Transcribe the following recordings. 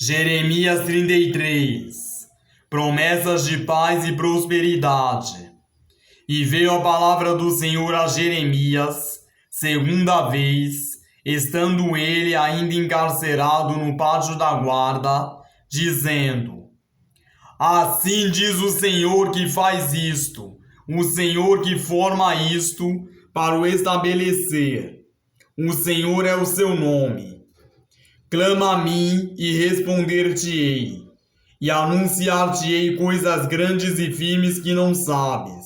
Jeremias 33. Promessas de paz e prosperidade. E veio a palavra do Senhor a Jeremias, segunda vez, estando ele ainda encarcerado no pátio da guarda, dizendo: Assim diz o Senhor que faz isto, o Senhor que forma isto para o estabelecer. O Senhor é o seu nome. Clama a mim e responder-te-ei, e anunciar-te-ei coisas grandes e firmes que não sabes.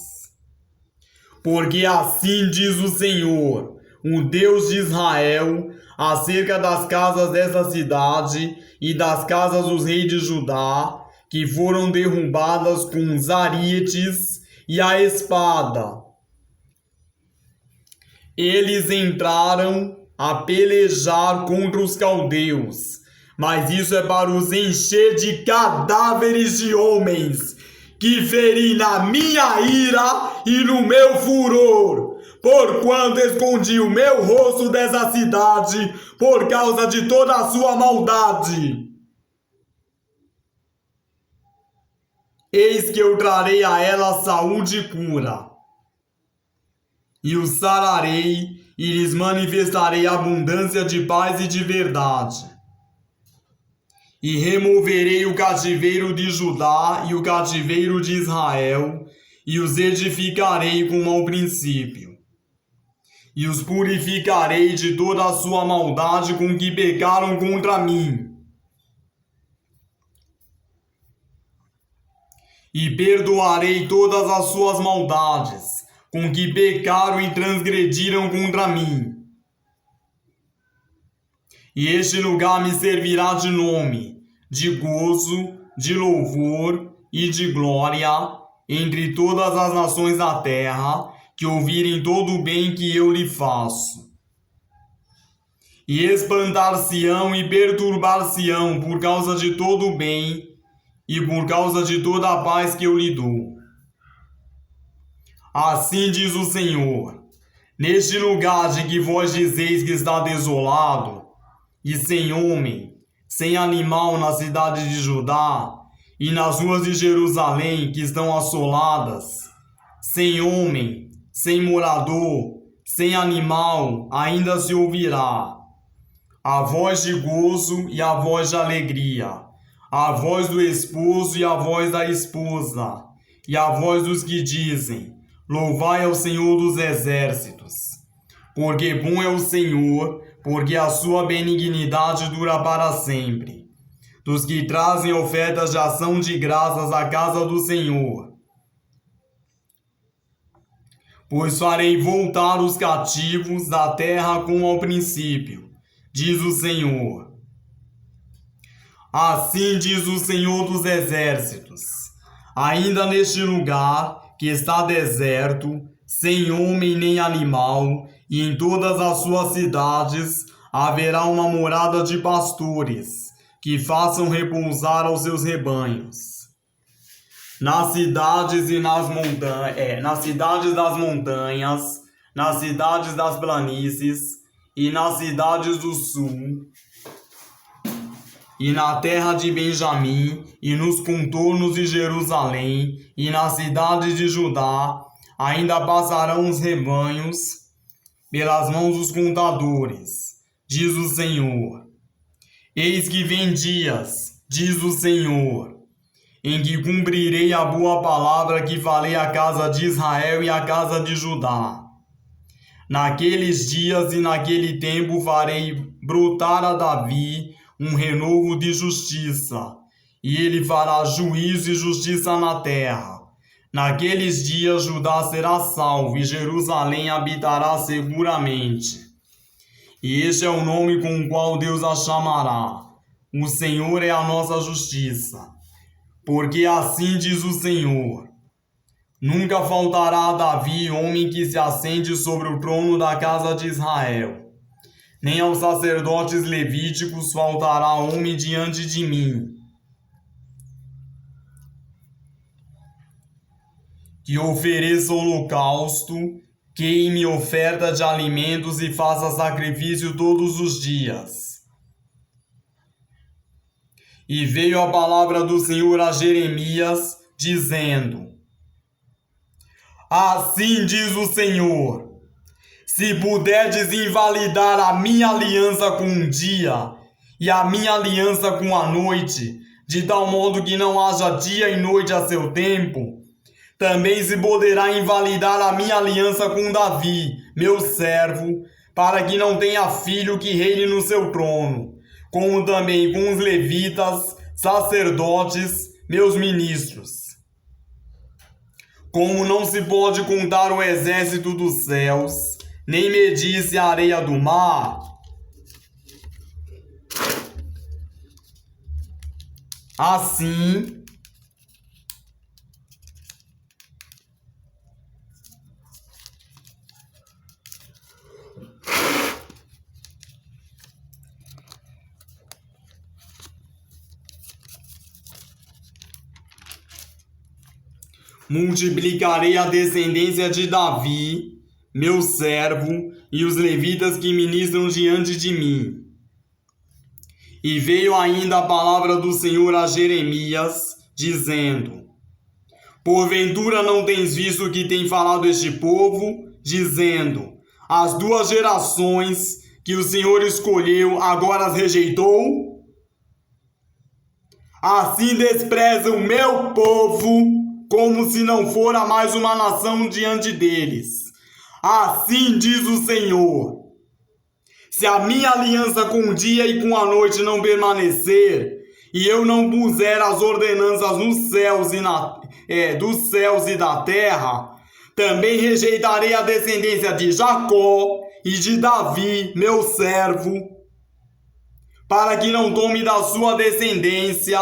Porque assim diz o Senhor, o Deus de Israel, acerca das casas dessa cidade e das casas dos reis de Judá, que foram derrubadas com os arietes e a espada. Eles entraram a pelejar contra os caldeus, mas isso é para os encher de cadáveres de homens, que feri na minha ira e no meu furor, porquanto escondi o meu rosto dessa cidade, por causa de toda a sua maldade. Eis que eu trarei a ela saúde e cura, e os sararei, e lhes manifestarei abundância de paz e de verdade. E removerei o cativeiro de Judá e o cativeiro de Israel, e os edificarei como ao princípio. E os purificarei de toda a sua maldade com que pecaram contra mim. E perdoarei todas as suas maldades, com que pecaram e transgrediram contra mim. E este lugar me servirá de nome, de gozo, de louvor e de glória entre todas as nações da terra, que ouvirem todo o bem que eu lhe faço. E espantar-se-ão e perturbar-se-ão por causa de todo o bem e por causa de toda a paz que eu lhe dou. Assim diz o Senhor: neste lugar de que vós dizeis que está desolado, e sem homem, sem animal na cidade de Judá, e nas ruas de Jerusalém que estão assoladas, sem homem, sem morador, sem animal, ainda se ouvirá a voz de gozo e a voz de alegria, a voz do esposo e a voz da esposa, e a voz dos que dizem: Louvai ao Senhor dos exércitos. Porque bom é o Senhor, porque a sua benignidade dura para sempre. Dos que trazem ofertas de ação de graças à casa do Senhor. Pois farei voltar os cativos da terra como ao princípio, diz o Senhor. Assim diz o Senhor dos exércitos: ainda neste lugar que está deserto, sem homem nem animal, e em todas as suas cidades haverá uma morada de pastores, que façam repousar aos seus rebanhos. Nas cidades e nas montanhas, nas cidades das montanhas, nas cidades das planícies, e nas cidades do sul, e na terra de Benjamim, e nos contornos de Jerusalém, e nas cidades de Judá, ainda passarão os rebanhos pelas mãos dos contadores, diz o Senhor. Eis que vem dias, diz o Senhor, em que cumprirei a boa palavra que falei à casa de Israel e à casa de Judá. Naqueles dias e naquele tempo farei brotar a Davi um renovo de justiça, e ele fará juízo e justiça na terra. Naqueles dias Judá será salvo e Jerusalém habitará seguramente. E este é o nome com o qual Deus a chamará: o Senhor é a nossa justiça. Porque assim diz o Senhor: nunca faltará a Davi homem que se assente sobre o trono da casa de Israel. Nem aos sacerdotes levíticos faltará homem diante de mim, que ofereça holocausto, queime oferta de alimentos e faça sacrifício todos os dias. E veio a palavra do Senhor a Jeremias, dizendo: Assim diz o Senhor: se puderdes invalidar a minha aliança com um dia e a minha aliança com a noite, de tal modo que não haja dia e noite a seu tempo, também se poderá invalidar a minha aliança com Davi, meu servo, para que não tenha filho que reine no seu trono, como também com os levitas, sacerdotes, meus ministros. Como não se pode contar o exército dos céus, nem medir-se a areia do mar, assim multiplicarei a descendência de Davi, meu servo, e os levitas que ministram diante de mim. E veio ainda a palavra do Senhor a Jeremias, dizendo: porventura não tens visto o que tem falado este povo, dizendo: as 2 gerações que o Senhor escolheu agora as rejeitou? Assim despreza o meu povo, como se não fora mais uma nação diante deles. Assim diz o Senhor: se a minha aliança com o dia e com a noite não permanecer, e eu não puser as ordenanças dos céus e da terra, também rejeitarei a descendência de Jacó e de Davi, meu servo, para que não tome da sua descendência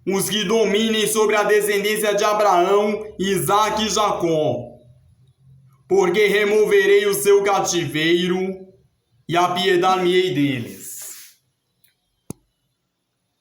os que dominem sobre a descendência de Abraão, Isaque e Jacó. Porque removerei o seu cativeiro e apiedar-me-ei deles.